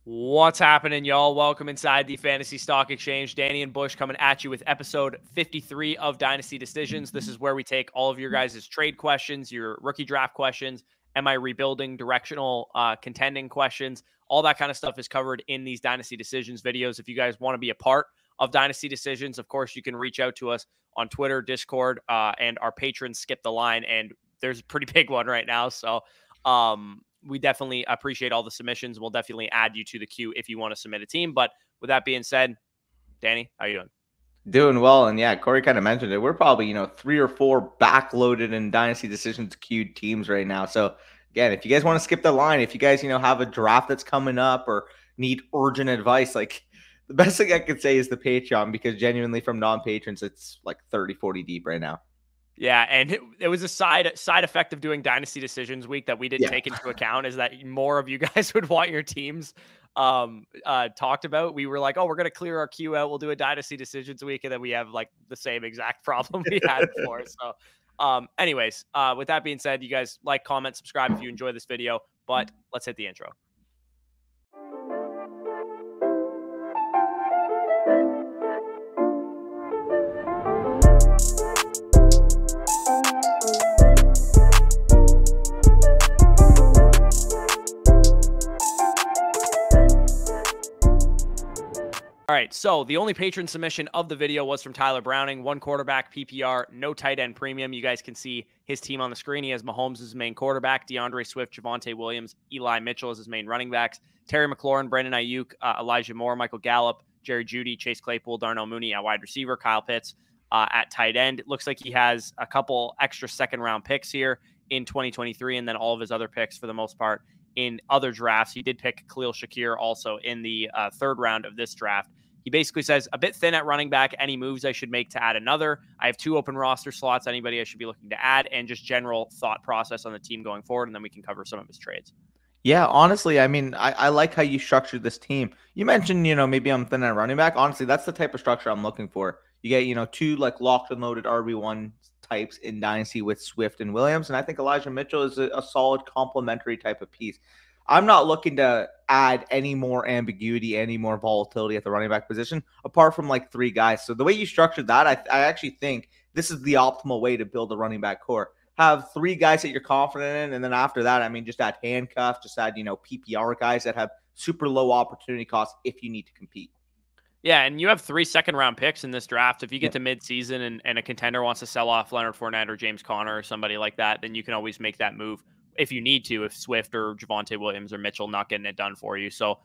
What's happening, y'all? Welcome inside the Fantasy Stock Exchange. Danny and Bush coming at you with episode 53 of Dynasty Decisions. This is where we take all of your guys' trade questions, your rookie draft questions, am I rebuilding, directional contending questions. All that kind of stuff is covered in these Dynasty Decisions videos. If you guys want to be a part of Dynasty Decisions, of course, you can reach out to us on Twitter, Discord, and our patrons Skip the Line. And there's a pretty big one right now. So, we definitely appreciate all the submissions. We'll definitely add you to the queue if you want to submit a team. But with that being said, Danny, how you doing? Doing well. And yeah, Corey kind of mentioned it. We're probably, 3 or 4 backloaded in Dynasty Decisions queued teams right now. So again, if you guys want to skip the line, if you guys, have a draft that's coming up or need urgent advice, like the best thing I could say is the Patreon, because genuinely from non-patrons, it's like 30, 40 deep right now. Yeah, and it was a side effect of doing Dynasty Decisions week that we didn't take into account, is that more of you guys would want your teams talked about. We were like, oh, we're going to clear our queue out. We'll do a Dynasty Decisions week. And then we have like the same exact problem we had before. So anyways, with that being said, you guys like, comment, subscribe if you enjoy this video, but let's hit the intro. All right, so the only patron submission of the video was from Tyler Browning, 1 quarterback PPR, no tight end premium. You guys can see his team on the screen. He has Mahomes as his main quarterback, DeAndre Swift, Javonte Williams, Eli Mitchell as his main running backs, Terry McLaurin, Brandon Ayuk, Elijah Moore, Michael Gallup, Jerry Jeudy, Chase Claypool, Darnell Mooney at wide receiver, Kyle Pitts at tight end. It looks like he has a couple extra second-round picks here in 2023, and then all of his other picks for the most part in other drafts. He did pick Khalil Shakir also in the third round of this draft. He basically says, a bit thin at running back, any moves I should make to add another. I have 2 open roster slots, anybody I should be looking to add, and just general thought process on the team going forward, and then we can cover some of his trades. Yeah, honestly, I mean, I like how you structured this team. You mentioned, maybe I'm thin at running back. Honestly, that's the type of structure I'm looking for. You get, 2 like locked and loaded RB1 types in Dynasty with Swift and Williams, and I think Elijah Mitchell is a solid complementary type of piece. I'm not looking to add any more ambiguity, any more volatility at the running back position, apart from like 3 guys. So the way you structured that, I actually think this is the optimal way to build a running back core. Have 3 guys that you're confident in, and then after that, I mean, just add handcuffs, just add, PPR guys that have super low opportunity costs if you need to compete. Yeah, and you have 3 second-round picks in this draft. If you get to mid-season and a contender wants to sell off Leonard Fournette or James Conner or somebody like that, then you can always make that move if you need to, if Swift or Javonte Williams or Mitchell not getting it done for you. So,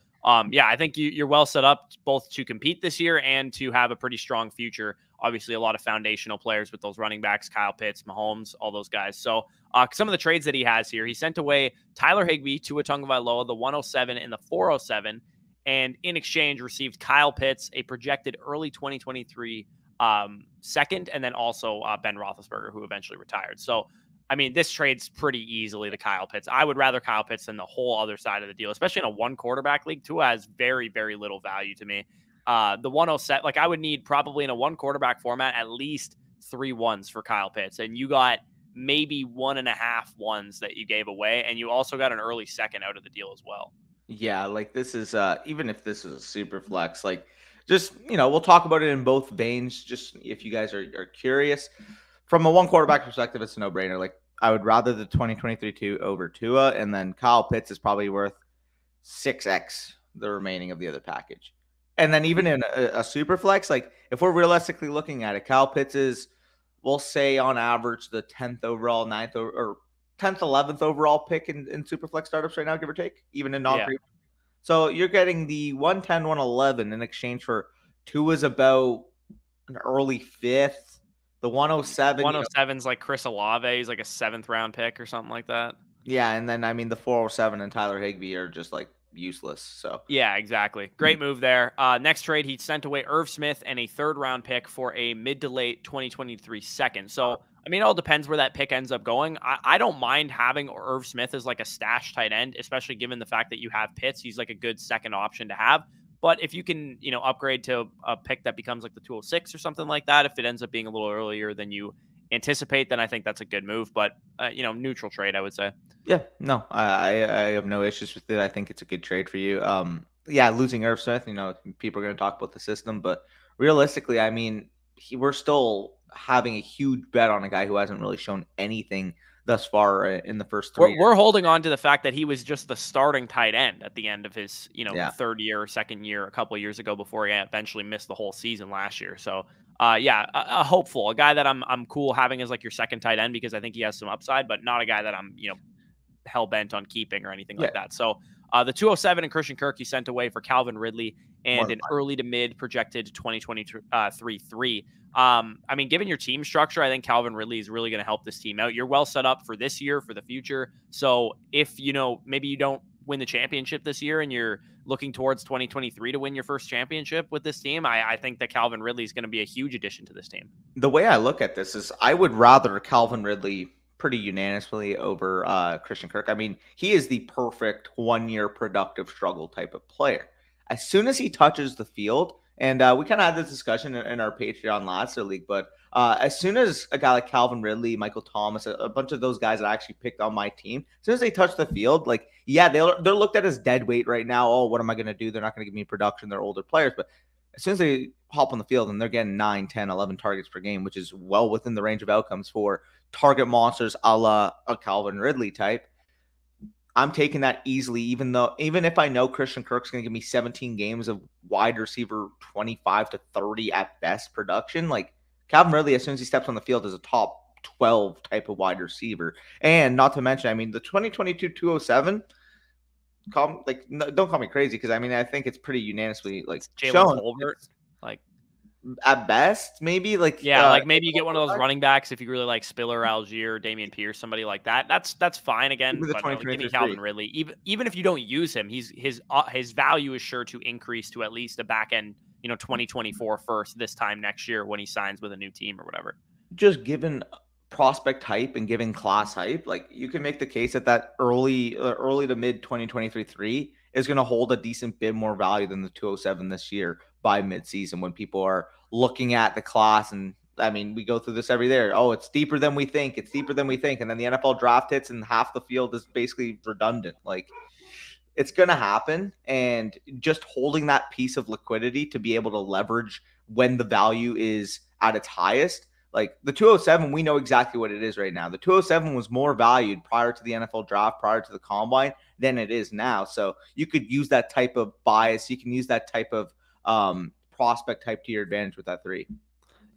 yeah, I think you're well set up both to compete this year and to have a pretty strong future. Obviously, a lot of foundational players with those running backs, Kyle Pitts, Mahomes, all those guys. So some of the trades that he has here, he sent away Tyler Higbee, Tua Tagovailoa, the 107 and the 407, and in exchange received Kyle Pitts, a projected early 2023 second, and then also Ben Roethlisberger, who eventually retired. So, I mean, this trade's pretty easily to Kyle Pitts. I would rather Kyle Pitts than the whole other side of the deal, especially in a 1 quarterback league. Tua has very, very little value to me. The 107, like I would need probably in a 1 quarterback format at least 3 ones for Kyle Pitts, and you got maybe 1.5 ones that you gave away, and you also got an early second out of the deal as well. Yeah, like this is even if this is a super flex, like just we'll talk about it in both veins. Just if you guys are curious. From a 1 quarterback perspective, it's a no-brainer. Like, I would rather the 2023 over Tua, and then Kyle Pitts is probably worth 6x the remaining of the other package. And then even in a super flex, like if we're realistically looking at it, Kyle Pitts is, we'll say on average, the 10th overall, 9th or 10th, 11th overall pick in super flex startups right now, give or take, even in non-premium. Yeah. So you're getting the 110, 111 in exchange for Tua's about an early 5th. The 107. 107's like Chris Olave. He's like a 7th round pick or something like that. Yeah, and then, I mean, the 407 and Tyler Higbee are just, like, useless. So yeah, exactly. Great move there. Next trade, he sent away Irv Smith and a 3rd round pick for a mid to late 2023 second. So, I mean, it all depends where that pick ends up going. I don't mind having Irv Smith as like a stash tight end, especially given the fact that you have Pitts. He's like a good second option to have. But if you can, upgrade to a pick that becomes like the 206 or something like that, if it ends up being a little earlier than you anticipate, then I think that's a good move. But, neutral trade, I would say. Yeah, no, I have no issues with it. I think it's a good trade for you. yeah, losing Irv Smith, people are going to talk about the system, but realistically, I mean, we're still having a huge bet on a guy who hasn't really shown anything thus far in the first 3 years. We're holding on to the fact that he was just the starting tight end at the end of his, Yeah. third year or second year a couple of years ago before he eventually missed the whole season last year. So, yeah, a hopeful, a guy that I'm cool having as like your second tight end because I think he has some upside, but not a guy that I'm, hell bent on keeping or anything like that. So, the 207 and Christian Kirk he sent away for Calvin Ridley and an early to mid projected 2023 3. I mean, given your team structure, I think Calvin Ridley is really going to help this team out. You're well set up for this year, for the future. So if, maybe you don't win the championship this year and you're looking towards 2023 to win your first championship with this team, I think that Calvin Ridley is going to be a huge addition to this team. The way I look at this is I would rather Calvin Ridley pretty unanimously over Christian Kirk. I mean, he is the perfect 1 year productive struggle type of player. As soon as he touches the field, and we kind of had this discussion in our Patreon last league, but as soon as a guy like Calvin Ridley, Michael Thomas, a bunch of those guys that I actually picked on my team, as soon as they touch the field, like, yeah, they're looked at as dead weight right now. Oh, what am I going to do? They're not going to give me production. They're older players. But as soon as they hop on the field and they're getting 9, 10, 11 targets per game, which is well within the range of outcomes for target monsters a la a Calvin Ridley type, I'm taking that easily, even if I know Christian Kirk's going to give me 17 games of wide receiver 25 to 30 at best production. Like, Calvin Ridley, as soon as he steps on the field, is a top 12 type of wide receiver. And not to mention, I mean, the 2022 207, don't call me crazy, because I mean, I think it's pretty unanimously like Jalen Colbert, like, at best, maybe like like maybe you get one of those running backs if you really like Spiller, Algier, Damian Pierce, somebody like that. That's fine. Again, but give me Calvin Ridley. Even if you don't use him, his value is sure to increase to at least a back end, 2024 first this time next year when he signs with a new team or whatever. Just given prospect hype and given class hype, like, you can make the case that early to mid 2023 3 is going to hold a decent bit more value than the 207 this year by mid-season, when people are looking at the class. And I mean, we go through this every year. Oh, it's deeper than we think. It's deeper than we think. And then the NFL draft hits and half the field is basically redundant. Like, it's going to happen. And just holding that piece of liquidity to be able to leverage when the value is at its highest. Like, the 207, we know exactly what it is right now. The 207 was more valued prior to the NFL draft, prior to the combine, than it is now. So you could use that type of bias. You can use that type of prospect type to your advantage with that 3.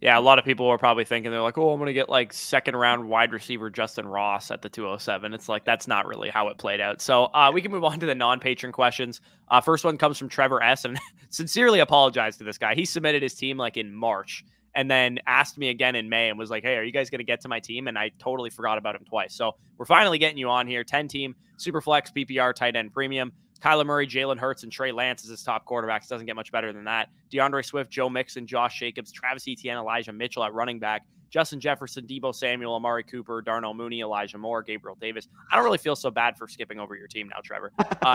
Yeah, a lot of people are probably thinking, they're like, oh, I'm going to get like second round wide receiver Justin Ross at the 207. It's like, that's not really how it played out. So we can move on to the non-patron questions. First one comes from Trevor S. And sincerely apologize to this guy. He submitted his team like in March and then asked me again in May and was like, hey, are you guys going to get to my team? And I totally forgot about him twice. So we're finally getting you on here. 10 team, super flex, PPR, tight end premium. Kyler Murray, Jalen Hurts, and Trey Lance as his top quarterbacks. Doesn't get much better than that. DeAndre Swift, Joe Mixon, Josh Jacobs, Travis Etienne, Elijah Mitchell at running back, Justin Jefferson, Deebo Samuel, Amari Cooper, Darnell Mooney, Elijah Moore, Gabriel Davis. I don't really feel so bad for skipping over your team now, Trevor.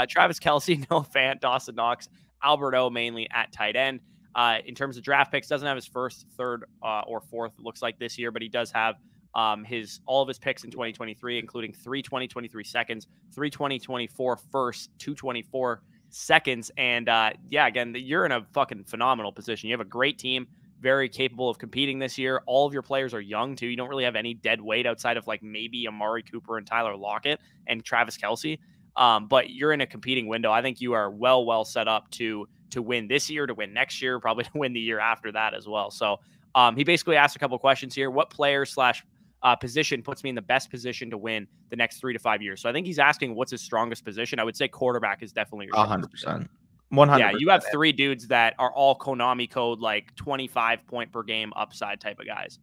Travis Kelce, Noah Fant, Dawson Knox, Albert O mainly at tight end. In terms of draft picks, doesn't have his first, third, or fourth, it looks like this year, but he does have all of his picks in 2023, including 3 2023 seconds, 3 2024 first, 2 24 seconds. And again, you're in a fucking phenomenal position. You have a great team, very capable of competing this year. All of your players are young too. You don't really have any dead weight outside of like maybe Amari Cooper and Tyler Lockett and Travis Kelce. But you're in a competing window. I think you are well set up to win this year, to win next year, probably to win the year after that as well. So he basically asked a couple questions here. What player / position puts me in the best position to win the next 3 to 5 years? So I think he's asking what's his strongest position. I would say quarterback is definitely your 100%. 100%. Yeah, you have 3 dudes that are all Konami code, like 25 point per game upside type of guys.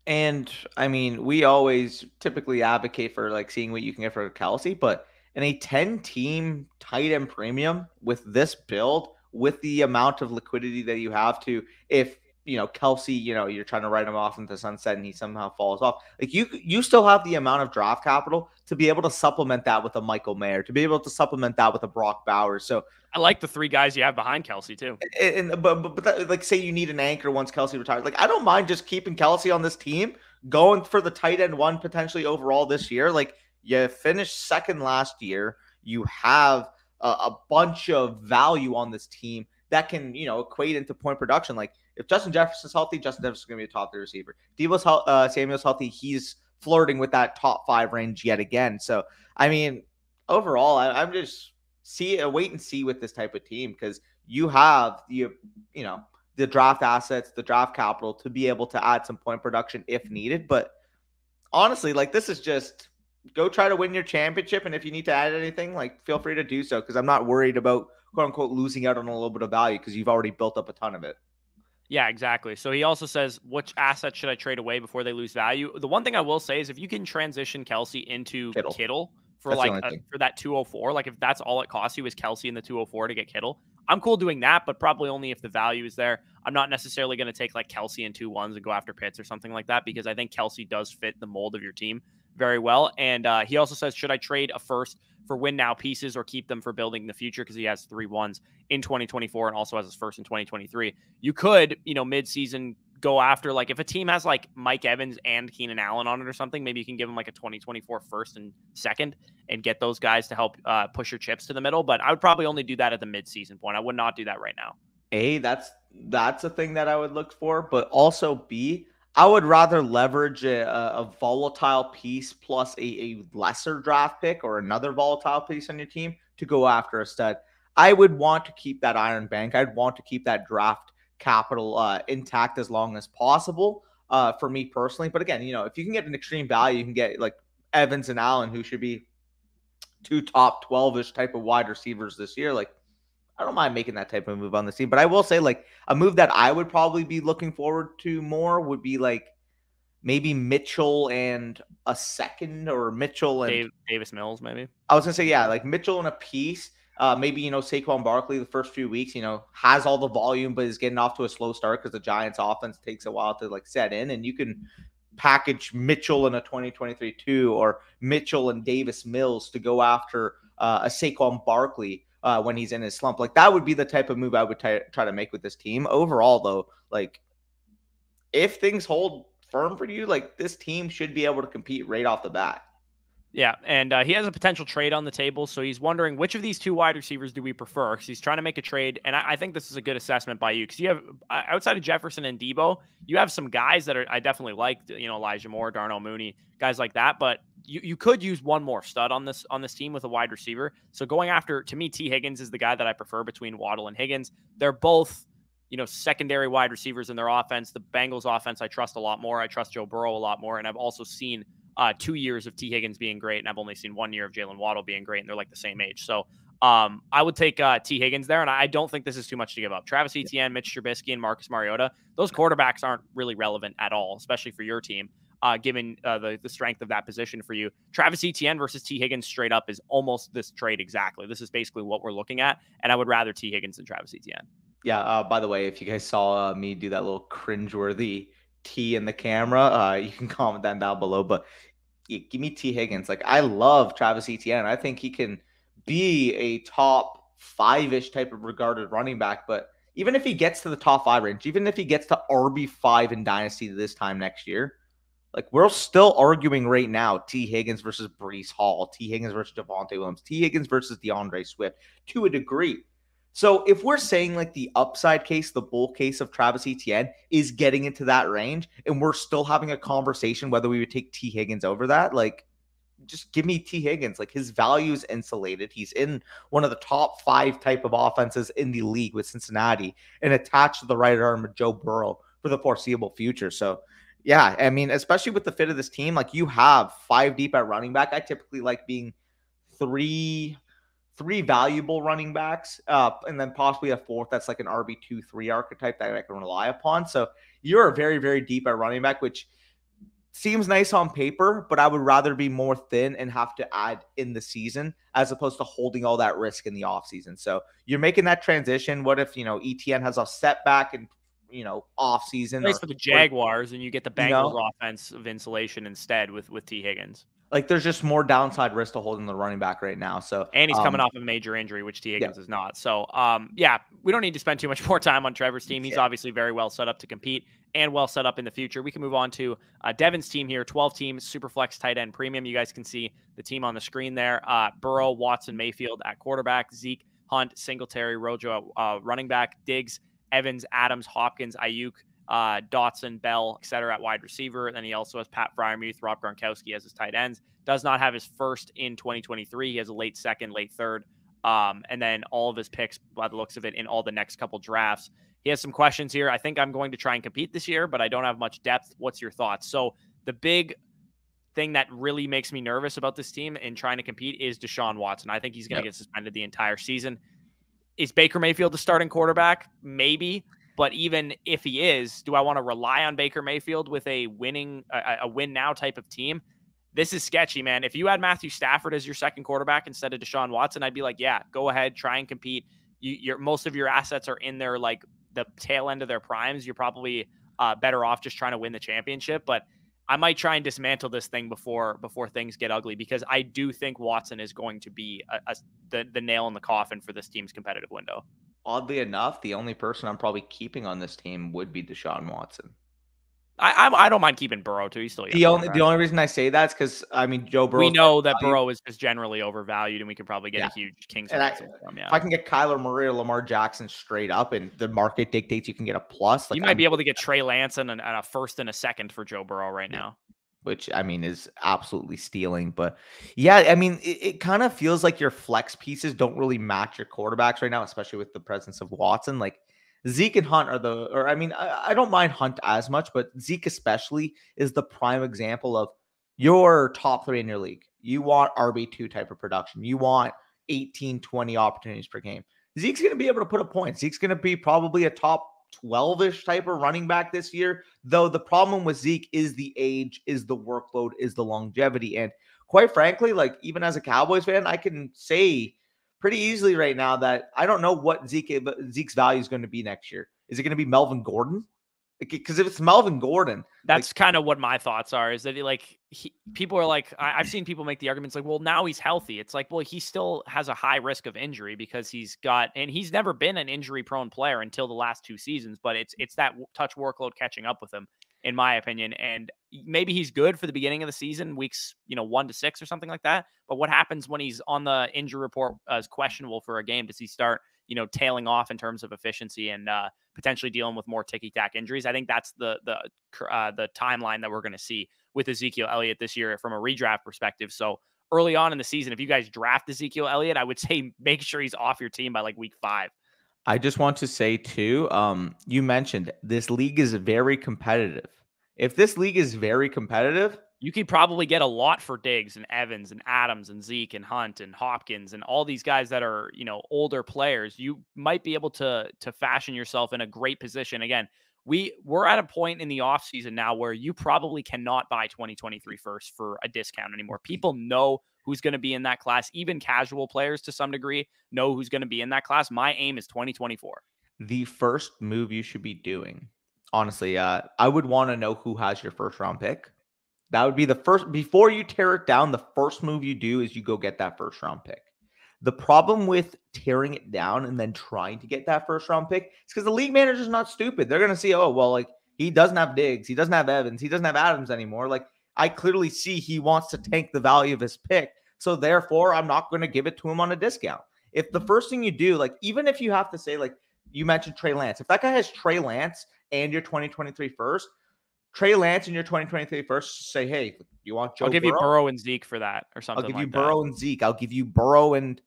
And I mean, we always typically advocate for like seeing what you can get for Kelce, but in a 10-team tight end premium with this build, with the amount of liquidity that you have to, if Kelce, you're trying to write him off into sunset and he somehow falls off. Like, you still have the amount of draft capital to be able to supplement that with a Michael Mayer, to be able to supplement that with a Brock Bowers. So I like the 3 guys you have behind Kelce too. But that, like, say you need an anchor once Kelce retires. Like, I don't mind just keeping Kelce on this team, going for the tight end 1 potentially overall this year. Like, you finished second last year. You have a bunch of value on this team that can, equate into point production. Like if Justin Jefferson's healthy, Justin Jefferson's going to be a top 3 receiver. Deebo Samuel's healthy, he's flirting with that top 5 range yet again. So, I mean, overall, I'm just wait and see with this type of team, because you have the draft assets, the draft capital to be able to add some point production if needed. But honestly, like, this is just go try to win your championship. And if you need to add anything, like, feel free to do so, because I'm not worried about, quote unquote, losing out on a little bit of value, because you've already built up a ton of it. Yeah, exactly. So he also says, which assets should I trade away before they lose value? The one thing I will say is if you can transition Kelce into Kittle for for that 204, like if that's all it costs you is Kelce in the 204 to get Kittle, I'm cool doing that, but probably only if the value is there. I'm not necessarily going to take like Kelce in 2-1s and go after Pitts or something like that, because I think Kelce does fit the mold of your team very well. And he also says, should I trade a first for win now pieces or keep them for building in the future? Because he has 3 1s in 2024 and also has his first in 2023. You could, mid-season go after, like, if a team has like Mike Evans and Keenan Allen on it or something, maybe you can give them like a 2024 first and second and get those guys to help push your chips to the middle. But I would probably only do that at the mid-season point. I would not do that right now. A, that's a thing that I would look for, but also B, I would rather leverage a volatile piece plus a lesser draft pick or another volatile piece on your team to go after a stud. I would want to keep that iron bank. I'd want to keep that draft capital intact as long as possible for me personally. But again, if you can get an extreme value, you can get like Evans and Allen, who should be 2 top 12-ish type of wide receivers this year. Like, I don't mind making that type of move on the team, but I will say, like, a move that I would probably be looking forward to more would be like maybe Mitchell and a second, or Mitchell and Davis Mills, maybe. I was gonna say, yeah, like Mitchell and a piece. Maybe, Saquon Barkley the first few weeks, has all the volume, but is getting off to a slow start because the Giants offense takes a while to like set in, and you can package Mitchell in a 2023 too, or Mitchell and Davis Mills to go after a Saquon Barkley when he's in his slump. Like, that would be the type of move I would try to make with this team. Overall, though, like, if things hold firm for you, like, this team should be able to compete right off the bat. Yeah, and he has a potential trade on the table, so he's wondering which of these 2 wide receivers do we prefer, because he's trying to make a trade, and I think this is a good assessment by you, because you have, outside of Jefferson and Deebo, you have some guys that I definitely like, Elijah Moore, Darnell Mooney, guys like that, but you could use one more stud on this team with a wide receiver. So going after, to me, T. Higgins is the guy that I prefer between Waddle and Higgins. They're both, secondary wide receivers in their offense. The Bengals offense I trust a lot more. I trust Joe Burrow a lot more, and I've also seen 2 years of T. Higgins being great, and I've only seen 1 year of Jalen Waddle being great, and they're like the same age. So I would take T. Higgins there, and I don't think this is too much to give up. Travis Etienne, Mitch Trubisky, and Marcus Mariota, those quarterbacks aren't really relevant at all, especially for your team, given the strength of that position for you. Travis Etienne versus T. Higgins straight up is almost this trade exactly. This is basically what we're looking at, and I would rather T. Higgins than Travis Etienne. Yeah, by the way, if you guys saw me do that little cringeworthy T in the camera, you can comment that down below. But give me T. Higgins. Like, I love Travis Etienne. I think he can be a top 5-ish type of regarded running back. But even if he gets to the top 5 range, even if he gets to RB5 in Dynasty this time next year, like, we're still arguing right now T. Higgins versus Breece Hall, T. Higgins versus Javonte Williams, T. Higgins versus DeAndre Swift to a degree. So if we're saying like the upside case, the bull case of Travis Etienne is getting into that range, and we're still having a conversation whether we would take T. Higgins over that, like, just give me T. Higgins. Like, his value is insulated. He's in one of the top 5 type of offenses in the league with Cincinnati, and attached to the right arm of Joe Burrow for the foreseeable future. So, yeah, I mean, especially with the fit of this team, like, you have 5 deep at running back. I typically like being three valuable running backs, and then possibly a 4th that's like an RB2-3 archetype that I can rely upon. So you're very, very deep at running back, which seems nice on paper, but I would rather be more thin and have to add in the season as opposed to holding all that risk in the offseason. So you're making that transition. What if, ETN has a setback and, offseason? Plays for the Jaguars, and you get the Bengals offense of insulation instead with T. Higgins. Like there's just more downside risk to holding the running back right now. So And he's coming off of a major injury, which T. yeah, Higgins is not. So, yeah, we don't need to spend too much more time on Trevor's team. He's obviously very well set up to compete and well set up in the future. We can move on to Devin's team here, 12 teams, Superflex tight end premium. You guys can see the team on the screen there. Burrow, Watson, Mayfield at quarterback, Zeke, Hunt, Singletary, Rojo running back, Diggs, Evans, Adams, Hopkins, Ayuk, Dotson, Bell, etc. at wide receiver. And then he also has Pat Freiermuth, Rob Gronkowski as his tight ends. Does not have his first in 2023. He has a late second, late third. And then all of his picks, by the looks of it, in all the next couple drafts. He has some questions here. I think I'm going to try and compete this year, but I don't have much depth. What's your thoughts? So the big thing that really makes me nervous about this team in trying to compete is Deshaun Watson. I think he's going to get suspended the entire season. Is Baker Mayfield the starting quarterback? Maybe. But even if he is, do I want to rely on Baker Mayfield with a win now type of team? This is sketchy, man. If you had Matthew Stafford as your second quarterback instead of Deshaun Watson, I'd be like, yeah, go ahead, try and compete. Most of your assets are in their like the tail end of their primes. You're probably better off just trying to win the championship. But I might try and dismantle this thing before things get ugly, because I do think Watson is going to be the nail in the coffin for this team's competitive window. Oddly enough, the only person I'm probably keeping on this team would be Deshaun Watson. I don't mind keeping Burrow too. He's still young. The only reason I say that is because Joe Burrow. We know that Burrow is just generally overvalued, and we could probably get a huge Kings. If I can get Kyler Murray or Lamar Jackson straight up, and the market dictates you can get a plus, you might be able to get Trey Lance and a first and a second for Joe Burrow right now, which is absolutely stealing. But yeah, it kind of feels like your flex pieces don't really match your quarterbacks right now, especially with the presence of Watson. Like Zeke and Hunt are I don't mind Hunt as much, but Zeke especially is the prime example of your top three in your league. You want RB2 type of production. You want 18, 20 opportunities per game. Zeke's going to be able to put up points. Zeke's going to be probably a top 12-ish type of running back this year, though the problem with Zeke is the age, is the workload, is the longevity. And quite frankly, like even as a Cowboys fan, I can say pretty easily right now that I don't know what Zeke's value is going to be next year. Is it going to be Melvin Gordon? Because if it's Melvin Gordon, that's kind of what my thoughts are. Is that people are like, I've seen people make the arguments like, well, now he's healthy. It's like, well, he still has a high risk of injury because he's never been an injury prone player until the last 2 seasons. But it's that touch workload catching up with him, in my opinion. And maybe he's good for the beginning of the season, weeks 1 to 6 or something like that. But what happens when he's on the injury report as questionable for a game? Does he start tailing off in terms of efficiency and potentially dealing with more ticky-tack injuries? I think that's the timeline that we're going to see with Ezekiel Elliott this year from a redraft perspective. So early on in the season, if you guys draft Ezekiel Elliott, I would say make sure he's off your team by like week 5. I just want to say too, you mentioned this league is very competitive. If this league is very competitive, you could probably get a lot for Diggs and Evans and Adams and Zeke and Hunt and Hopkins and all these guys that are, older players. You might be able to fashion yourself in a great position. Again, we're at a point in the offseason now where you probably cannot buy 2023 first for a discount anymore. People know who's going to be in that class. Even casual players to some degree know who's going to be in that class. My aim is 2024. The first move you should be doing, honestly, I would want to know who has your first round pick. That would be the first, before you tear it down, the first move you do is you go get that first round pick. The problem with tearing it down and then trying to get that first round pick is because the league manager is not stupid. They're going to see, oh, well, like he doesn't have Diggs. He doesn't have Evans. He doesn't have Adams anymore. Like I clearly see he wants to tank the value of his pick. So therefore, I'm not going to give it to him on a discount. If the first thing you do, like even if you have to say, like you mentioned Trey Lance, if that guy has Trey Lance and your 2023 first, Trey Lance in your 2023 first, say, hey, you want Joe I'll give Burrow? You Burrow and Zeke for that or something. I'll give like you Burrow and Zeke. I'll give you Burrow and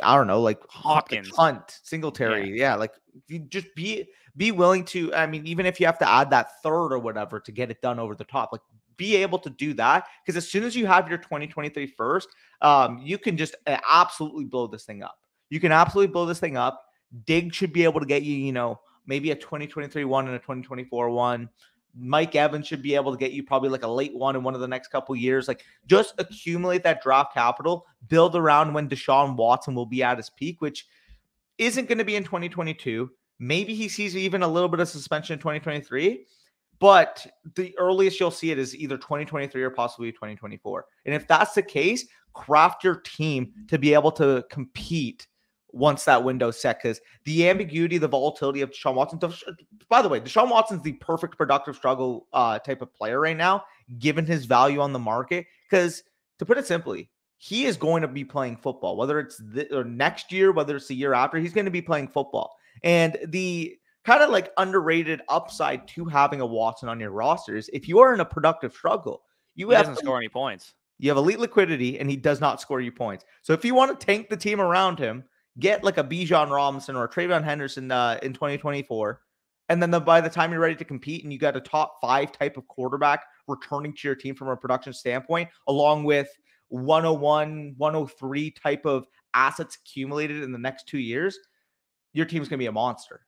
I don't know, like Hopkins, Hunt, Singletary. Yeah, like you just be willing to. Even if you have to add that third or whatever to get it done over the top, like be able to do that, because as soon as you have your 2023 first, you can just absolutely blow this thing up. You can absolutely blow this thing up. Diggs should be able to get you, maybe a 2023 one and a 2024 one. Mike Evans should be able to get you probably like a late one in one of the next couple of years. Like just accumulate that draft capital, build around when Deshaun Watson will be at his peak, which isn't going to be in 2022. Maybe he sees even a little bit of suspension in 2023. but the earliest you'll see it is either 2023 or possibly 2024. And if that's the case, craft your team to be able to compete once that window's set, because the ambiguity, the volatility of Deshaun Watson. By the way, Deshaun Watson's the perfect productive struggle type of player right now, given his value on the market. Because to put it simply, he is going to be playing football, whether it's or next year, whether it's the year after, he's going to be playing football. And the kind of like underrated upside to having a Watson on your roster is if you are in a productive struggle, he doesn't score any points. You have elite liquidity, and he does not score you points. So if you want to tank the team around him, get like a Bijan Robinson or a Travion Henderson in 2024. And then by the time you're ready to compete and you got a top 5 type of quarterback returning to your team from a production standpoint, along with 101, 103 type of assets accumulated in the next 2 years, your team's going to be a monster.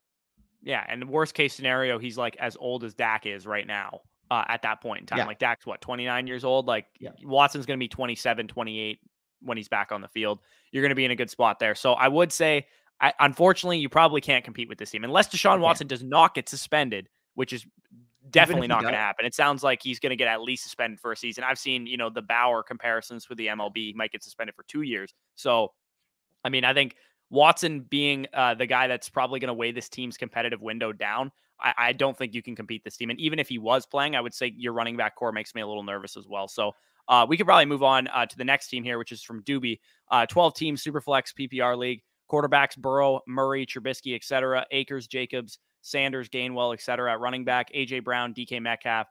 Yeah. And the worst case scenario, he's like as old as Dak is right now at that point in time. Yeah. Like Dak's 29 years old? Like Watson's going to be 27, 28 when he's back on the field. You're going to be in a good spot there. So I would say, unfortunately, you probably can't compete with this team unless Deshaun Watson does not get suspended, which is definitely not going to happen. It sounds like he's going to get at least suspended for a season. I've seen, the Bauer comparisons for the MLB. He might get suspended for 2 years. So, I mean, I think Watson being the guy that's probably going to weigh this team's competitive window down, I don't think you can compete this team. And even if he was playing, I would say your running back core makes me a little nervous as well. So we could probably move on to the next team here, which is from Doobie. 12-team Superflex PPR League. Quarterbacks, Burrow, Murray, Trubisky, etc. Akers, Jacobs, Sanders, Gainwell, etc. Running back, A.J. Brown, DK Metcalf,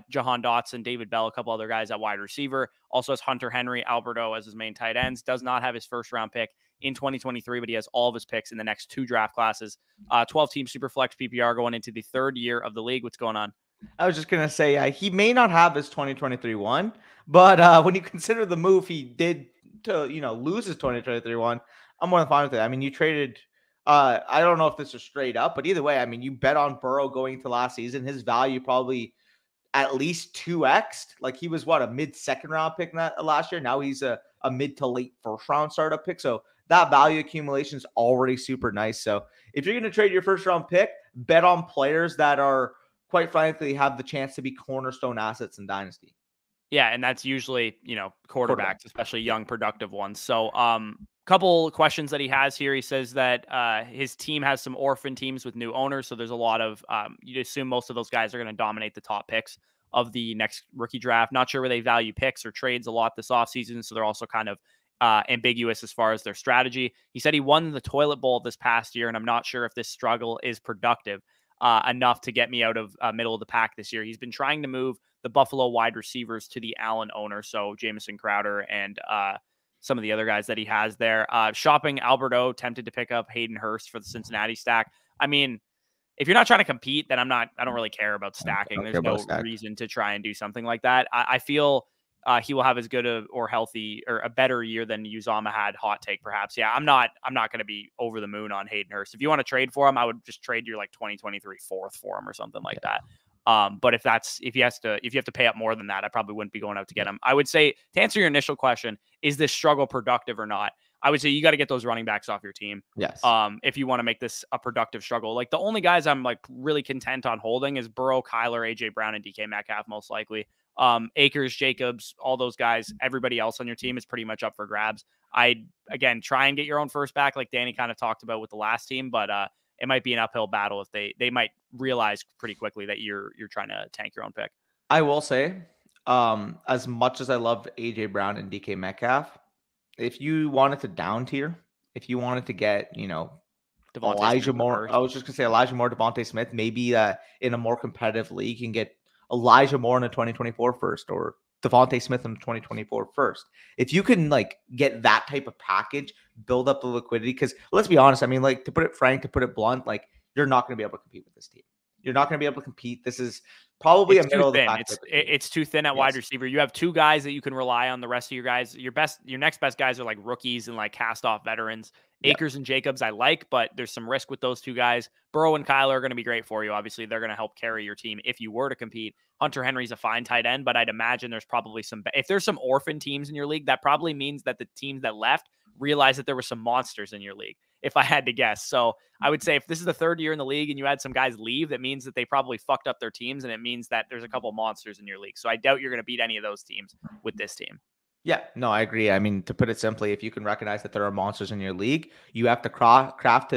Jahan Dotson, David Bell, a couple other guys at wide receiver. Also has Hunter Henry, Alberto as his main tight ends. Does not have his first-round pick in 2023, but he has all of his picks in the next 2 draft classes. 12-team Superflex PPR going into the 3rd year of the league. What's going on? I was just going to say, he may not have his 2023 one, but when you consider the move he did to, lose his 2023 one, I'm more than fine with it. I mean, you traded, I don't know if this is straight up, but either way, I mean, you bet on Burrow going to last season. His value probably at least 2x. Like he was a mid-second round pick last year. Now he's a mid to late first round startup pick. So that value accumulation is already super nice. So if you're going to trade your first round pick, bet on players that are, quite frankly, have the chance to be cornerstone assets in Dynasty. Yeah, and that's usually, quarterbacks, especially young, productive ones. So, couple questions that he has here. He says that his team has some orphan teams with new owners. So there's a lot of, you'd assume most of those guys are going to dominate the top picks of the next rookie draft. Not sure where they value picks or trades a lot this offseason. So they're also kind of ambiguous as far as their strategy. He said he won the toilet bowl this past year, and I'm not sure if this struggle is productive enough to get me out of middle of the pack this year. He's been trying to move the Buffalo wide receivers to the Allen owner. So Jamison Crowder and some of the other guys that he has there. Shopping Alberto, tempted to pick up Hayden Hurst for the Cincinnati stack. I mean, if you're not trying to compete, then I don't really care about stacking. There's no reason to try and do something like that. I feel he will have as good or healthy or a better year than Uzomah had. Hot take, perhaps. Yeah, I'm not going to be over the moon on Hayden Hurst. If you want to trade for him, I would just trade your 2023 4th for him or something like that. But if you have to pay up more than that, I probably wouldn't be going out to get him. I would say, to answer your initial question, is this struggle productive or not? I would say you got to get those running backs off your team. Yes. If you want to make this a productive struggle. Like the only guys I'm really content on holding is Burrow, Kyler, AJ Brown, and DK Metcalf, most likely. Akers, Jacobs, all those guys, everybody else on your team is pretty much up for grabs. Again, try and get your own first back like Danny kind of talked about with the last team, but it might be an uphill battle if they might realize pretty quickly that you're trying to tank your own pick. I will say, as much as I love AJ Brown and DK Metcalf, if you wanted to down tier, if you wanted to get, Elijah Moore, I was just gonna say Elijah Moore, Devontae Smith, maybe in a more competitive league, you can get Elijah Moore in the 2024 first or Devontae Smith in the 2024 first. If you can get that type of package, build up the liquidity, because let's be honest, I mean, to put it frank, to put it blunt, you're not going to be able to compete with this team. You're not going to be able to compete. This is probably a middle of the pack. It's too thin at wide receiver. You have 2 guys that you can rely on. The rest of your guys, your next best guys are rookies and cast off veterans. Akers and Jacobs I like, but there's some risk with those 2 guys. Burrow and Kyler are going to be great for you. Obviously, they're going to help carry your team if you were to compete. Hunter Henry's a fine tight end, but I'd imagine there's probably if there's some orphan teams in your league, that probably means that the teams that left realized that there were some monsters in your league. if I had to guess. So I would say if this is the third year in the league and you had some guys leave, that means that they probably fucked up their teams, and it means that there's a couple monsters in your league. So I doubt you're going to beat any of those teams with this team. Yeah, no, I agree. I mean, to put it simply, if you can recognize that there are monsters in your league, you have to craft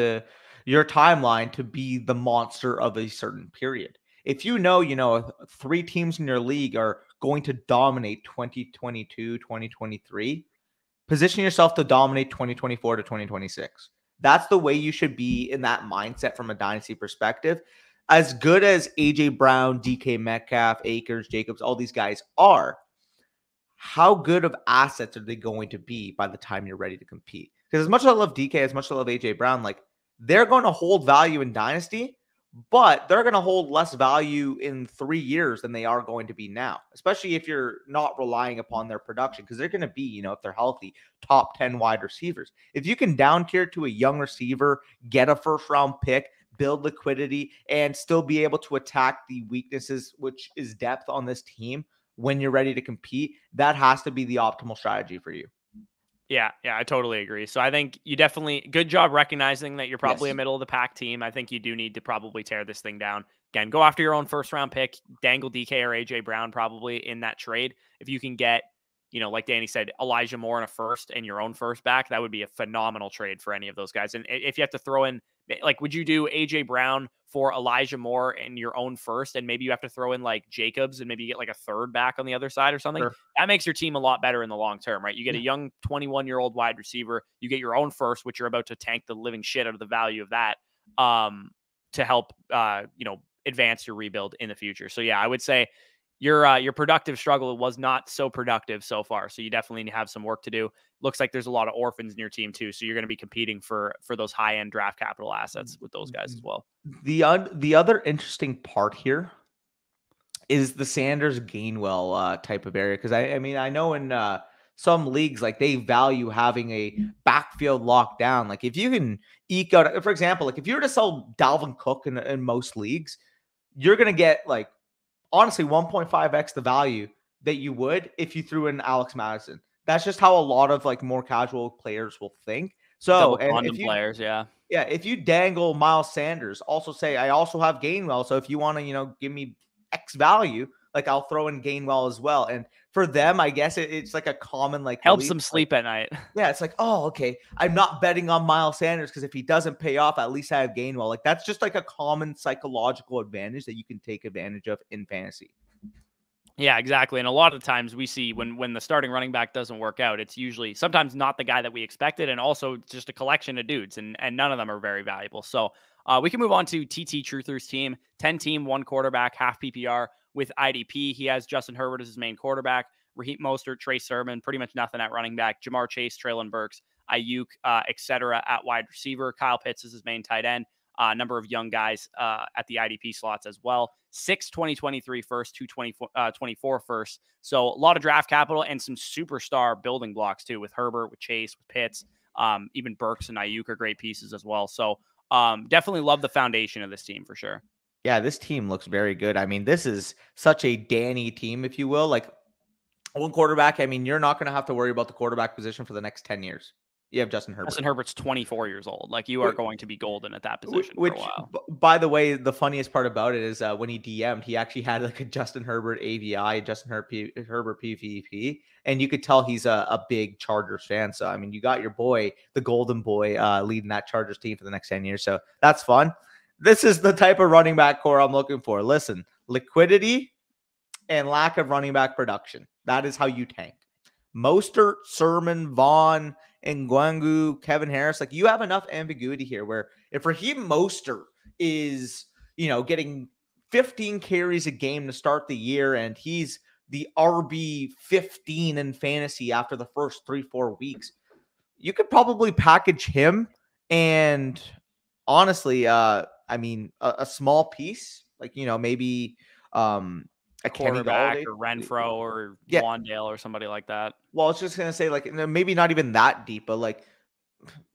your timeline to be the monster of a certain period. If you know, 3 teams in your league are going to dominate 2022, 2023, position yourself to dominate 2024 to 2026. That's the way you should be in that mindset from a dynasty perspective. As good as AJ Brown, DK Metcalf, Akers, Jacobs, all these guys are, how good of assets are they going to be by the time you're ready to compete? Because as much as I love DK, as much as I love AJ Brown, like they're going to hold value in dynasty, but they're going to hold less value in 3 years than they are going to be now, especially if you're not relying upon their production, because they're going to be, if they're healthy, top 10 wide receivers. If you can down tier to a young receiver, get a first round pick, build liquidity, and still be able to attack the weaknesses, which is depth on this team, when you're ready to compete, that has to be the optimal strategy for you. Yeah, I totally agree. So I think you definitely, good job recognizing that you're probably a middle of the pack team. I think you do need to probably tear this thing down. Again, go after your own first round pick, dangle DK or AJ Brown probably in that trade. If you can get, like Danny said, Elijah Moore in a first and your own first back, that would be a phenomenal trade for any of those guys. And if you have to throw in, like, would you do AJ Brown for Elijah Moore and your own first, and maybe you have to throw in like Jacobs and maybe you get like a third back on the other side or something? Sure. That makes your team a lot better in the long term, right? You get a young 21-year-old wide receiver, you get your own first, which you're about to tank the living shit out of the value of that, to help advance your rebuild in the future. So yeah, I would say your productive struggle was not so productive so far. So you definitely have some work to do. Looks like there's a lot of orphans in your team too. So you're going to be competing for those high end draft capital assets with those guys as well. The other interesting part here is the Sanders Gainwell type of area. Cause I mean, I know in some leagues, like they value having a backfield lockdown. Like if you can eke out, for example, like if you were to sell Dalvin Cook in most leagues, you're going to get like, honestly, 1.5x the value that you would if you threw in Alex Madison. That's just how a lot of like more casual players will think. So, and if you, players, yeah, if you dangle Miles Sanders, also say I also have Gainwell. So if you want to, give me X value, like I'll throw in Gainwell as well. And for them, I guess it's like a common like helps them sleep at night. Yeah, it's like, oh, okay, I'm not betting on Miles Sanders because if he doesn't pay off, at least I have Gainwell. Like that's just like a common psychological advantage that you can take advantage of in fantasy. Yeah, exactly. And a lot of times we see when the starting running back doesn't work out, it's usually sometimes not the guy that we expected, and also just a collection of dudes, and none of them are very valuable. So we can move on to TT Truther's team, 10-team, 1 quarterback, half PPR with IDP. He has Justin Herbert as his main quarterback, Raheem Mostert, Trey Sermon, pretty much nothing at running back, Jamar Chase, Treylon Burks, Ayuk, etc. at wide receiver. Kyle Pitts is his main tight end. Number of young guys at the IDP slots as well. 6 2023 first, 2 24 first. So a lot of draft capital and some superstar building blocks too, with Herbert, with Chase, with Pitts. Even Burks and Ayuk are great pieces as well. So definitely love the foundation of this team for sure. Yeah, this team looks very good. I mean, this is such a Danny team, if you will. Like 1 quarterback, I mean, you're not going to have to worry about the quarterback position for the next 10 years. You have Justin Herbert. Justin Herbert's 24 years old. Like you are going to be golden at that position for a while. By the way, the funniest part about it is when he DM'd, he actually had like a Justin Herbert AVI, Justin Herbert PvP, and you could tell he's a big Chargers fan. So I mean, you got your boy, the Golden Boy, leading that Chargers team for the next 10 years. So that's fun. This is the type of running back core I'm looking for. Listen, liquidity and lack of running back production. That is how you tank. Mostert, Sermon, Vaughn, Ngwangu, Kevin Harris, like you have enough ambiguity here where if Raheem Mostert is, getting 15 carries a game to start the year and he's the RB 15 in fantasy after the first 3-4 weeks, you could probably package him and honestly, a small piece, like, maybe a quarterback or Renfro or Wandale or somebody like that. Well, I was just going to say, like, maybe not even that deep, but like,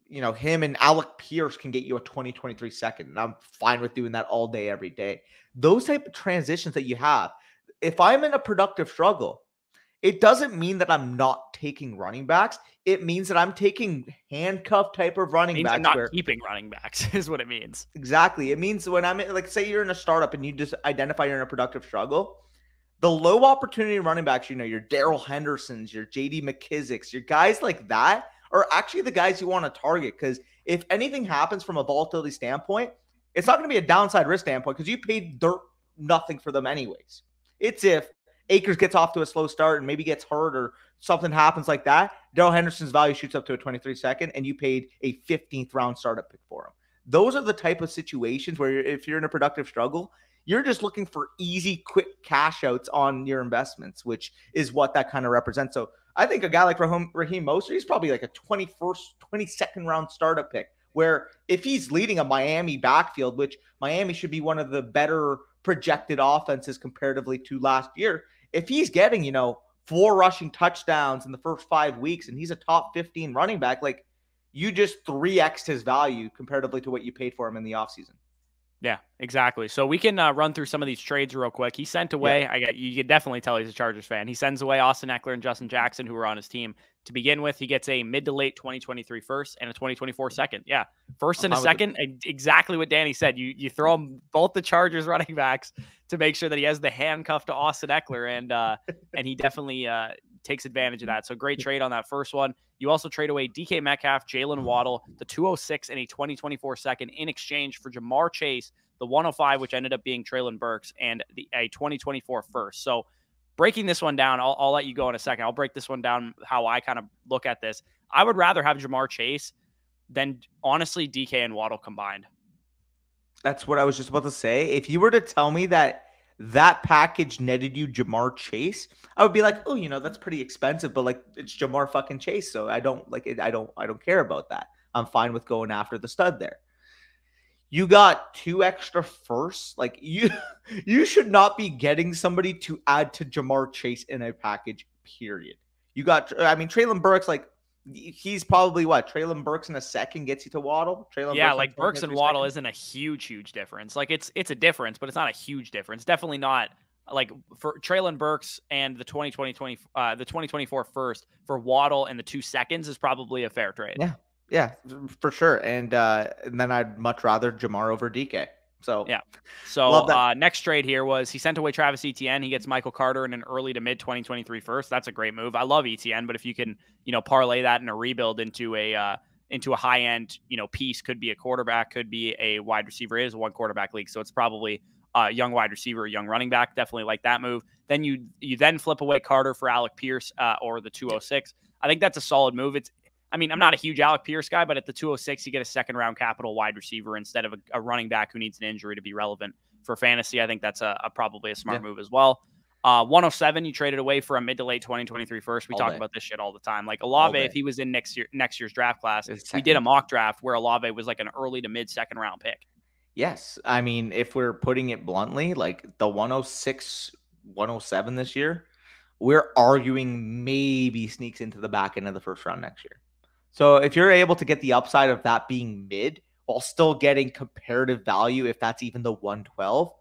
him and Alec Pierce can get you a 2023 second. And I'm fine with doing that all day, every day. Those type of transitions that you have, if I'm in a productive struggle, it doesn't mean that I'm not taking running backs. It means that I'm taking handcuff type of running Means I'm backs not where keeping running backs is what it means. exactly. It means when I'm like, say you're in a startup and you just identify you're in a productive struggle, the low opportunity running backs, your Darrell Hendersons, your JD McKissicks, your guys like that are actually the guys you want to target. Because if anything happens from a volatility standpoint, it's not going to be a downside risk standpoint because you paid dirt nothing for them anyways. It's if Akers gets off to a slow start and maybe gets hurt or something happens like that, Darrell Henderson's value shoots up to a 23 second and you paid a 15th round startup pick for him. Those are the type of situations where if you're in a productive struggle, you're just looking for easy, quick cash outs on your investments, which is what that kind of represents. So I think a guy like Raheem Mostert, he's probably like a 22nd round startup pick, where if he's leading a Miami backfield, which Miami should be one of the better projected offenses comparatively to last year, if he's getting, 4 rushing touchdowns in the first 5 weeks and he's a top 15 running back, like you just 3x'd his value comparatively to what you paid for him in the offseason. Yeah, exactly. So we can run through some of these trades real quick. He sent away, you can definitely tell he's a Chargers fan. He sends away Austin Eckler and Justin Jackson, who were on his team. To begin with, he gets a mid to late 2023 first and a 2024 second. Yeah, first and a second, exactly what Danny said. You throw him both the Chargers running backs to make sure that he has the handcuff to Austin Eckler, and he definitely takes advantage of that. So great trade on that first one. You also trade away DK Metcalf, Jalen Waddle, the 206 and a 2024 second in exchange for Jamar Chase, the 105, which ended up being Treylon Burks, and a 2024 first. So breaking this one down, I'll let you go in a second. I'll break this one down how I kind of look at this. I would rather have Jamar Chase than, honestly, DK and Waddle combined. That's what I was just about to say. If you were to tell me that package netted you Jamar Chase, I would be like, oh, that's pretty expensive, but like it's Jamar fucking Chase, so I don't like it. I don't care about that. I'm fine with going after the stud there. You got 2 extra firsts. Like you should not be getting somebody to add to Jamar Chase in a package, period. You got, Treylon Burks, like he's probably what? Treylon Burks in a second gets you to Waddle? Like Burks and Waddle isn't a huge difference. Like it's a difference, but it's not a huge difference. Definitely not like for Treylon Burks and the 2024 first for Waddle and the 2 seconds is probably a fair trade. Yeah, for sure. And then I'd much rather Jamar over DK. So yeah. So next trade here was he sent away Travis Etienne. He gets Michael Carter in an early to mid 2023 first. That's a great move. I love Etienne, but if you can, parlay that in a rebuild into a high end, piece, could be a quarterback, could be a wide receiver. It is a 1 quarterback league, so it's probably a young wide receiver, a young running back. Definitely like that move. Then you then flip away Carter for Alec Pierce or the 206. I think that's a solid move. I'm not a huge Alec Pierce guy, but at the 206, you get a 2nd round capital wide receiver instead of a running back who needs an injury to be relevant for fantasy. I think that's probably a smart move as well. 107, you traded away for a mid to late 2023 first. We talk about this shit all the time. Like Olave, if he was in next year's draft class, we did a mock draft where Olave was like an early to mid 2nd round pick. Yes. If we're putting it bluntly, like the 106, 107 this year, we're arguing maybe sneaks into the back end of the first round next year. So if you're able to get the upside of that being mid while still getting comparative value, if that's even the 112,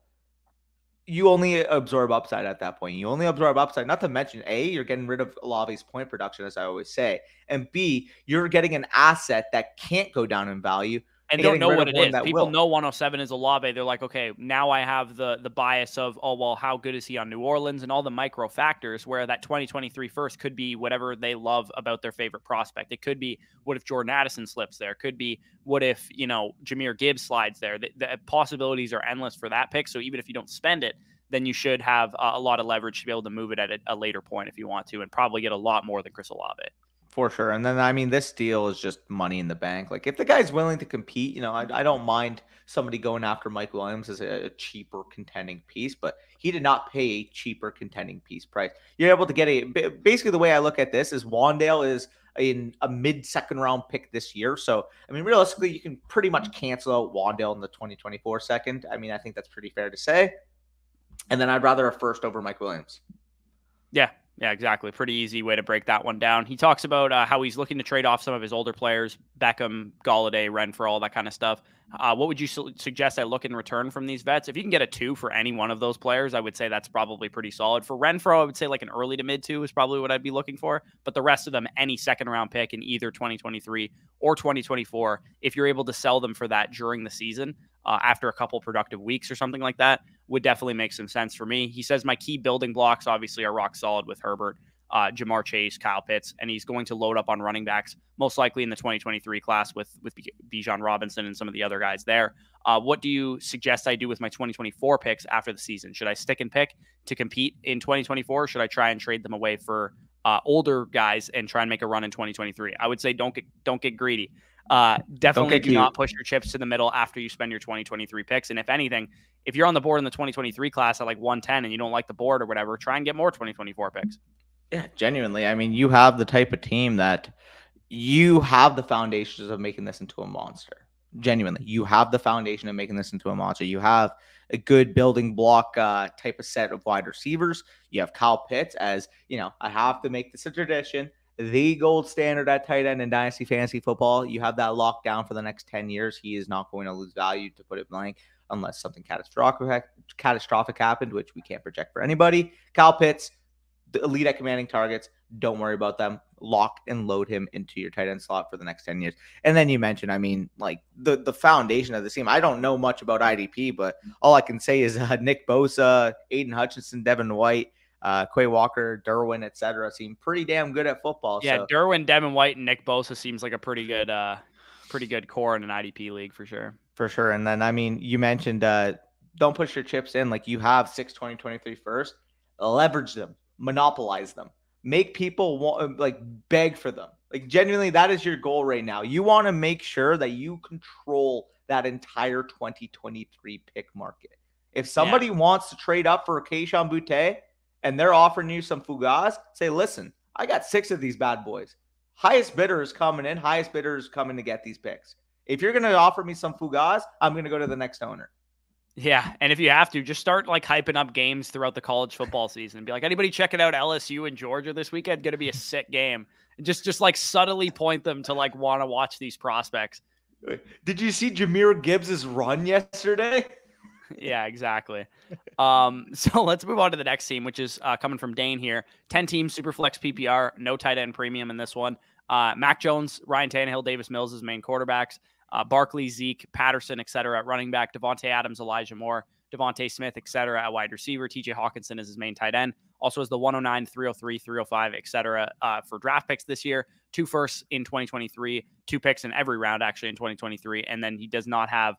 you only absorb upside at that point. You only absorb upside, not to mention, A, you're getting rid of Olave's point production, as I always say, and B, you're getting an asset that can't go down in value. And don't know what it is. People know 107 is Olave. They're like, okay, now I have the bias of, oh, well, how good is he on New Orleans and all the micro factors where that 2023 first could be whatever they love about their favorite prospect. It could be, what if Jordan Addison slips there? It could be, what if, Jahmyr Gibbs slides there? The possibilities are endless for that pick. So even if you don't spend it, then you should have a lot of leverage to be able to move it at a later point if you want to, and probably get a lot more than Chris Olave. For sure. And then, this deal is just money in the bank. Like, if the guy's willing to compete, I don't mind somebody going after Mike Williams as a cheaper contending piece, but he did not pay a cheaper contending piece price. You're able to get basically the way I look at this is Wan'Dale is in a mid 2nd round pick this year. So, realistically, you can pretty much cancel out Wan'Dale in the 2024 second. I think that's pretty fair to say. And then I'd rather a first over Mike Williams. Yeah, exactly. Pretty easy way to break that one down. He talks about how he's looking to trade off some of his older players, Beckham, Golladay, Renfrow, all that kind of stuff. What would you suggest I look in return from these vets? If you can get a 2 for any one of those players, I would say that's probably pretty solid. For Renfroe, I would say like an early to mid 2 is probably what I'd be looking for. But the rest of them, any second round pick in either 2023 or 2024, if you're able to sell them for that during the season, after a couple productive weeks or something like that, would definitely make some sense for me. He says my key building blocks obviously are rock solid with Herbert, Jamar Chase, Kyle Pitts, and he's going to load up on running backs, most likely in the 2023 class with Bijan Robinson and some of the other guys there. What do you suggest I do with my 2024 picks after the season? Should I stick and pick to compete in 2024? Or should I try and trade them away for older guys and try and make a run in 2023? I would say don't get greedy. Definitely do not push your chips to the middle after you spend your 2023 picks. And if anything, if you're on the board in the 2023 class at like 110 and you don't like the board or whatever, try and get more 2024 picks. Yeah, genuinely. I mean, you have the type of team that you have the foundations of making this into a monster. Genuinely, you have the foundation of making this into a monster. You have a good building block type of set of wide receivers. You have Kyle Pitts as, I have to make this a tradition. The gold standard at tight end in Dynasty Fantasy Football. You have that locked down for the next 10 years. He is not going to lose value, to put it blank, unless something catastrophic happened, which we can't project for anybody. Kyle Pitts, the elite at commanding targets. Don't worry about them. Lock and load him into your tight end slot for the next 10 years. And then you mentioned, like the foundation of the team. I don't know much about IDP, but all I can say is Nick Bosa, Aiden Hutchinson, Devin White, Quay Walker, Derwin, etc. seem pretty damn good at football. Yeah, so. Derwin, Devin White, and Nick Bosa seems like a pretty good core in an IDP league for sure. For sure. And then, you mentioned don't push your chips in. Like, you have 2023 first. Leverage them. Monopolize them. Make people beg for them. Like, genuinely, that is your goal right now. You want to make sure that you control that entire 2023 pick market. If somebody wants to trade up for a Kayshon Boutte and they're offering you some Fugaz, say, listen, I got 6 of these bad boys. Highest bidder is coming in. Highest bidder is coming to get these picks. If you're going to offer me some Fugaz, I'm going to go to the next owner. Yeah, and if you have to, just start hyping up games throughout the college football season and be like, anybody checking out LSU and Georgia this weekend? Going to be a sick game. And just subtly point them to want to watch these prospects. Did you see Jahmyr Gibbs' run yesterday? Yeah, exactly. So let's move on to the next team, which is coming from Dane here. 10 teams, Superflex PPR, no tight end premium in this one. Mac Jones, Ryan Tannehill, Davis Mills as main quarterbacks. Barkley, Zeke, Patterson, etc. at running back, Devontae Adams, Elijah Moore, Devontae Smith, etc. at wide receiver, TJ Hawkinson is his main tight end. Also has the 109, 303, 305, etc. For draft picks this year. 2 firsts in 2023, 2 picks in every round actually in 2023, and then he does not have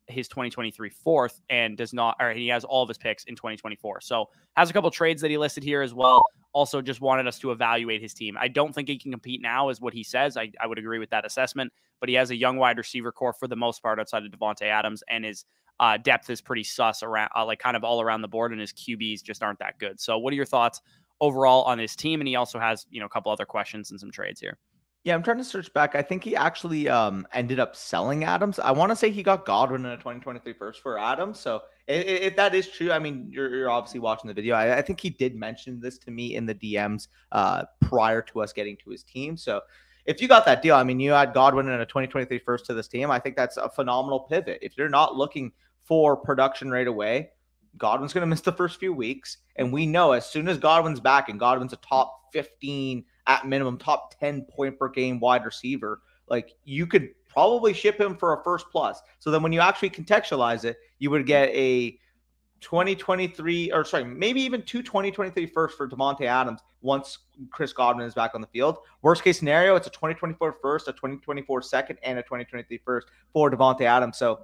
his 2023 fourth and he has all of his picks in 2024. So has a couple trades that he listed here as well. Also just wanted us to evaluate his team. I don't think he can compete now is what he says. I would agree with that assessment, but he has a young wide receiver core for the most part outside of Devontae Adams, and his depth is pretty sus around, kind of all around the board, and his QBs just aren't that good. So what are your thoughts overall on his team? And he also has, a couple other questions and some trades here. Yeah, I'm trying to search back. I think he actually ended up selling Adams. I want to say he got Godwin in a 2023 first for Adams. So if that is true, I mean, you're obviously watching the video. I think he did mention this to me in the DMs prior to us getting to his team. So if you got that deal, I mean, you had Godwin in a 2023 first to this team. I think that's a phenomenal pivot. If you're not looking for production right away, Godwin's going to miss the first few weeks. And we know as soon as Godwin's back and Godwin's a top 15 at minimum, top 10 point per game wide receiver, you could probably ship him for a first plus. So then when you actually contextualize it, you would get a 2023, or sorry, maybe even 2 2023 first for Devontae Adams once Chris Godwin is back on the field. Worst case scenario, it's a 2024 first, a 2024 second, and a 2023 first for Devontae Adams. So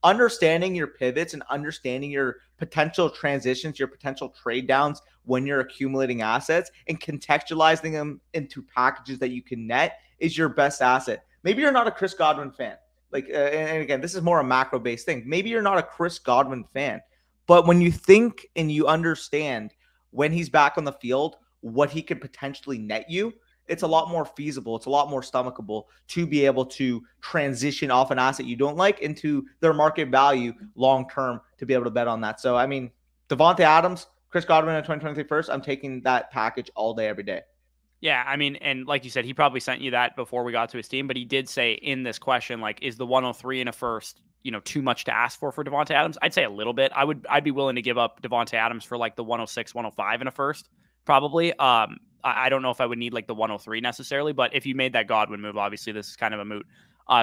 understanding your pivots and understanding your potential transitions, your potential trade downs when you're accumulating assets and contextualizing them into packages that you can net is your best asset. Maybe you're not a Chris Godwin fan. And again, this is more a macro-based thing. Maybe you're not a Chris Godwin fan, but when you think and you understand when he's back on the field, what he could potentially net you, it's a lot more feasible. It's a lot more stomachable to be able to transition off an asset you don't like into their market value long-term to be able to bet on that. So, I mean, Devontae Adams, Chris Godwin in 2023 first, I'm taking that package all day, every day. Yeah, I mean, and like you said, he probably sent you that before we got to his team, but he did say in this question, like, is the 103 in a first, too much to ask for Devontae Adams? I'd say a little bit. I'd be willing to give up Devontae Adams for like the 106, 105 in a first, probably. I don't know if I would need like the 103 necessarily, but if you made that Godwin move, obviously this is kind of a moot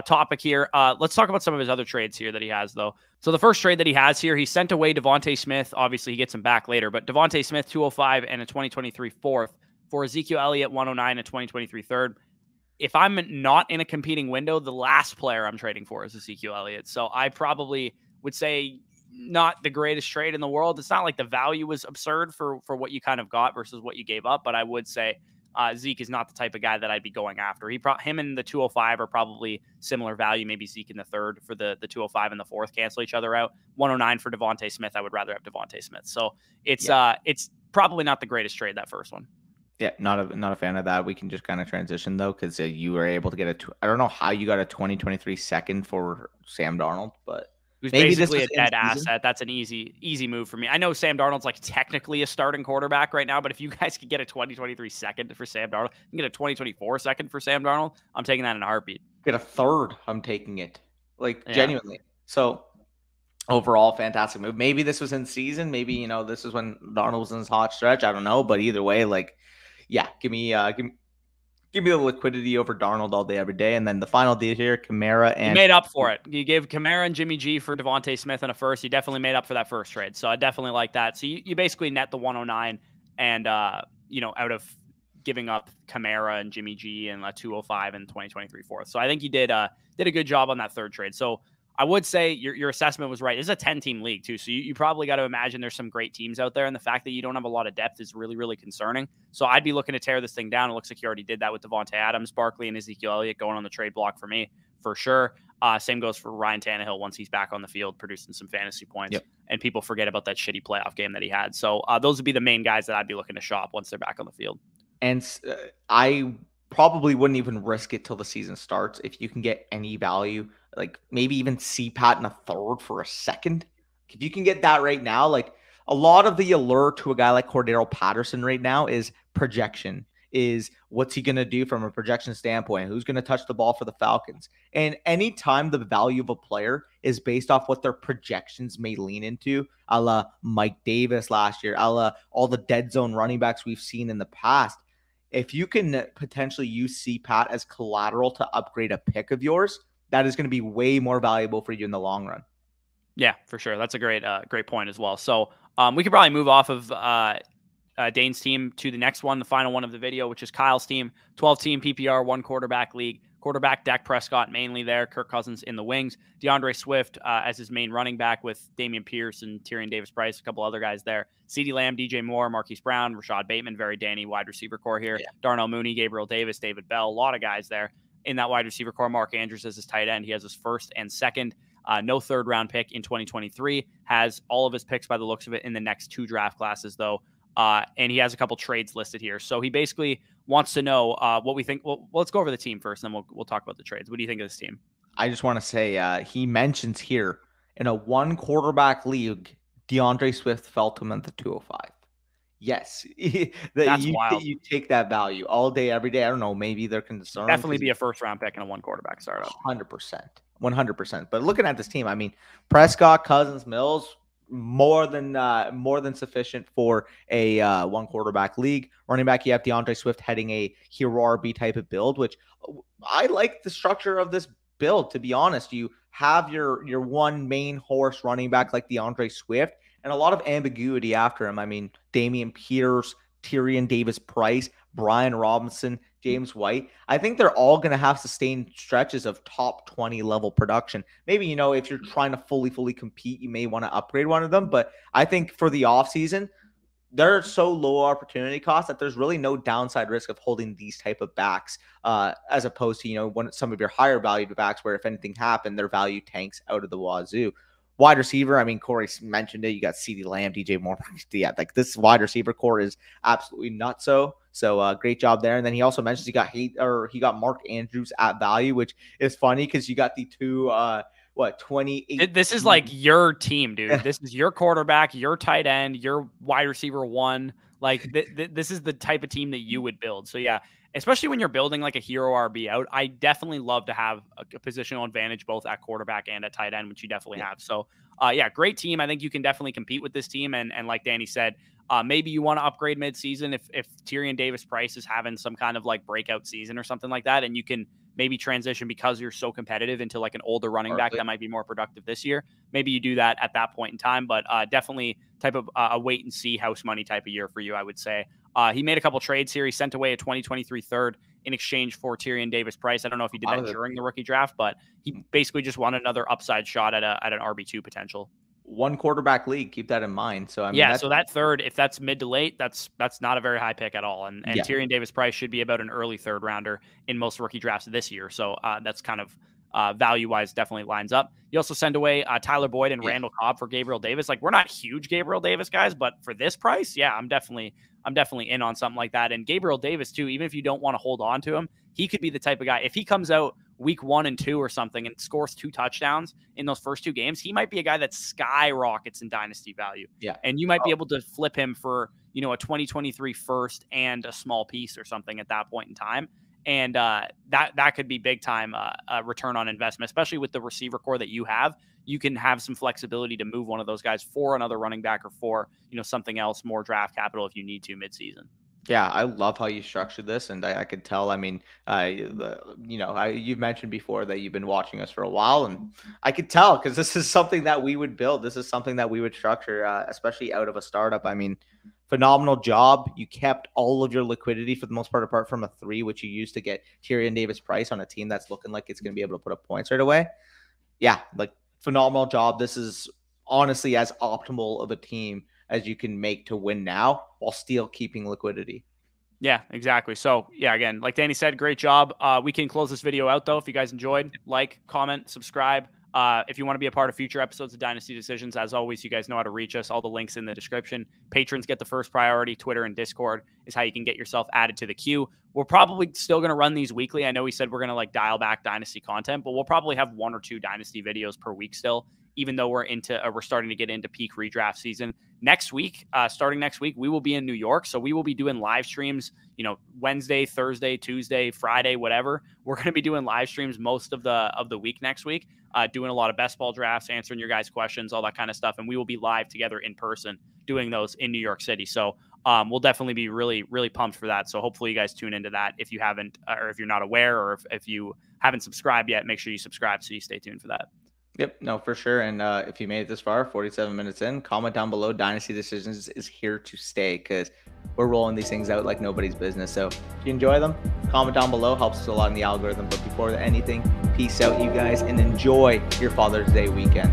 topic here. Let's talk about some of his other trades here that he has, though. So the first trade that he has here, he sent away Devontae Smith. Obviously, he gets him back later, but Devontae Smith 205 and a 2023 fourth for Ezekiel Elliott 109 and 2023 third. If I'm not in a competing window, the last player I'm trading for is Ezekiel Elliott. So I probably would say not the greatest trade in the world. It's not like the value was absurd for what you kind of got versus what you gave up, but I would say Zeke is not the type of guy that I'd be going after. Him and the 205 are probably similar value. Maybe Zeke in the third for the 205 and the fourth cancel each other out. 109 for Devontae Smith. I would rather have Devontae Smith. So it's probably not the greatest trade, that first one. Yeah, not a fan of that. We can just kind of transition though, because you were able to get I don't know how you got a 2023 second for Sam Darnold, but who's maybe basically a dead asset. That's an easy move for me. I know Sam Darnold's like technically a starting quarterback right now, but if you guys could get a 2023 second for Sam Darnold, you can get a 2024 second for Sam Darnold, I'm taking that in a heartbeat. Get a third, I'm taking it. Genuinely. So overall, fantastic move. Maybe this was in season. Maybe, this is when Darnold was in his hot stretch. I don't know. But either way, yeah, give me the liquidity over Darnold all day, every day. And then the final deal here, Kamara and... You made up for it. You gave Kamara and Jimmy G for Devontae Smith in a first. You definitely made up for that first trade. So I definitely like that. So you basically net the 109 and, out of giving up Kamara and Jimmy G and a 205 and 2023 fourth. So I think you did a good job on that third trade. So I would say your assessment was right. This is a 10-team league, too, so you probably got to imagine there's some great teams out there, and the fact that you don't have a lot of depth is really, really concerning. So I'd be looking to tear this thing down. It looks like you already did that with Devontae Adams, Barkley, and Ezekiel Elliott going on the trade block for me, for sure. Same goes for Ryan Tannehill once he's back on the field producing some fantasy points, and people forget about that shitty playoff game that he had. So those would be the main guys that I'd be looking to shop once they're back on the field. And I probably wouldn't even risk it till the season starts if you can get any value, like maybe even CPAT in a third for a second. If you can get that right now, like a lot of the allure to a guy like Cordero Patterson right now is projection, is what's he going to do from a projection standpoint? Who's going to touch the ball for the Falcons? And anytime the value of a player is based off what their projections may lean into, a la Mike Davis last year, a la all the dead zone running backs we've seen in the past, if you can potentially use CPAT as collateral to upgrade a pick of yours, that is going to be way more valuable for you in the long run. Yeah, for sure. That's a great point as well. So we could probably move off of Dane's team to the next one, the final one of the video, which is Kyle's team, 12-team PPR, one quarterback league. Quarterback Dak Prescott mainly there, Kirk Cousins in the wings, DeAndre Swift as his main running back with Dameon Pierce and Tyrion Davis-Price, a couple other guys there. CeeDee Lamb, DJ Moore, Marquise Brown, Rashad Bateman, very Danny wide receiver core here. Yeah. Darnell Mooney, Gabriel Davis, David Bell, a lot of guys there in that wide receiver core. Mark Andrews as his tight end. He has his first and second. No third-round pick in 2023. Has all of his picks by the looks of it in the next two draft classes, though. And he has a couple trades listed here. So he basically wants to know what we think. Well, let's go over the team first, and then we'll talk about the trades. What do you think of this team? I just want to say he mentions here in a one quarterback league, DeAndre Swift fell to him at the 205. Yes, that's wild. You take that value all day, every day. I don't know. Maybe they're concerned. Definitely be a first-round pick in a one quarterback startup. 100%. But looking at this team, I mean, Prescott, Cousins, Mills, more than sufficient for a one quarterback league. Running back, you have DeAndre Swift heading a hero RB type of build, which I like the structure of this build. To be honest, you have your one main horse running back like DeAndre Swift, and a lot of ambiguity after him. I mean, Dameon Pierce, Tyrion Davis-Price, Brian Robinson, James White. I think they're all going to have sustained stretches of top 20 level production. Maybe, if you're trying to fully compete, you may want to upgrade one of them. But I think for the offseason, they're so low opportunity cost that there's really no downside risk of holding these type of backs as opposed to, some of your higher valued backs where if anything happened, their value tanks out of the wazoo. Wide receiver, I mean, Corey mentioned it. You got CeeDee Lamb, DJ Moore. Yeah, like this wide receiver core is absolutely nutso. So great job there. And then he also mentions he got Mark Andrews at value, which is funny because you got the two what, 28. This is like your team, dude. This is your quarterback, your tight end, your wide receiver one. Like this is the type of team that you would build. So yeah, especially when you're building like a hero RB out, I definitely love to have a positional advantage both at quarterback and at tight end, which you definitely have. So yeah, great team. I think you can definitely compete with this team. And like Danny said, maybe you want to upgrade midseason if Tyrion Davis-Price is having some kind of like breakout season or something like that, and you can maybe transition because you're so competitive into like an older running back that might be more productive this year. Maybe you do that at that point in time, but definitely type of a wait and see house money type of year for you, I would say. He made a couple trades here. He sent away a 2023 third in exchange for Tyrion Davis-Price. I don't know if he did that during the rookie draft, but he basically just wanted another upside shot at an RB2 potential. One quarterback league, keep that in mind. So I mean, yeah, so that third, if that's mid to late, that's not a very high pick at all. And Tyrion Davis-Price should be about an early third rounder in most rookie drafts this year. So that's kind of value wise definitely lines up. You also send away Tyler Boyd and Randall Cobb for Gabriel Davis. Like, we're not huge Gabriel Davis guys, but for this price, yeah, I'm definitely in on something like that. And Gabriel Davis too, even if you don't want to hold on to him, he could be the type of guy, if he comes out week 1 and 2 or something and scores 2 touchdowns in those first 2 games, he might be a guy that skyrockets in dynasty value. Yeah. And you might be able to flip him for, a 2023 first and a small piece or something at that point in time. And that could be big time return on investment, especially with the receiver core that you have. You can have some flexibility to move one of those guys for another running back or for, something else, more draft capital if you need to midseason. Yeah, I love how you structured this, and I could tell. I mean, you've mentioned before that you've been watching us for a while, and I could tell because this is something that we would build. This is something that we would structure, especially out of a startup. I mean, phenomenal job. You kept all of your liquidity for the most part, apart from a 3, which you used to get Tyrion Davis-Price on a team that's looking like it's going to be able to put up points right away. Yeah, like phenomenal job. This is honestly as optimal of a team as you can make to win now while still keeping liquidity. Yeah, exactly. So yeah, again, like Danny said, great job. We can close this video out though. If you guys enjoyed, like, comment, subscribe. If you want to be a part of future episodes of Dynasty Decisions, as always, you guys know how to reach us. All the links in the description. Patrons get the first priority. Twitter and Discord is how you can get yourself added to the queue. We're probably still going to run these weekly. I know we said we're going to like dial back Dynasty content, but we'll probably have 1 or 2 Dynasty videos per week still, even though we're starting to get into peak redraft season. Next week, starting next week, we will be in New York. So we will be doing live streams, Wednesday, Thursday, Tuesday, Friday, whatever. We're going to be doing live streams most of the week next week, doing a lot of best ball drafts, answering your guys' questions, all that kind of stuff. And we will be live together in person doing those in New York City. So we'll definitely be really, really pumped for that. So hopefully you guys tune into that. If you haven't, or if you're not aware, or if you haven't subscribed yet, make sure you subscribe so you stay tuned for that. Yep, no, for sure. And if you made it this far, 47 minutes in, comment down below. Dynasty Decisions is here to stay because we're rolling these things out like nobody's business. So if you enjoy them, comment down below. Helps us a lot in the algorithm. But before anything, peace out, you guys, and enjoy your Father's Day weekend.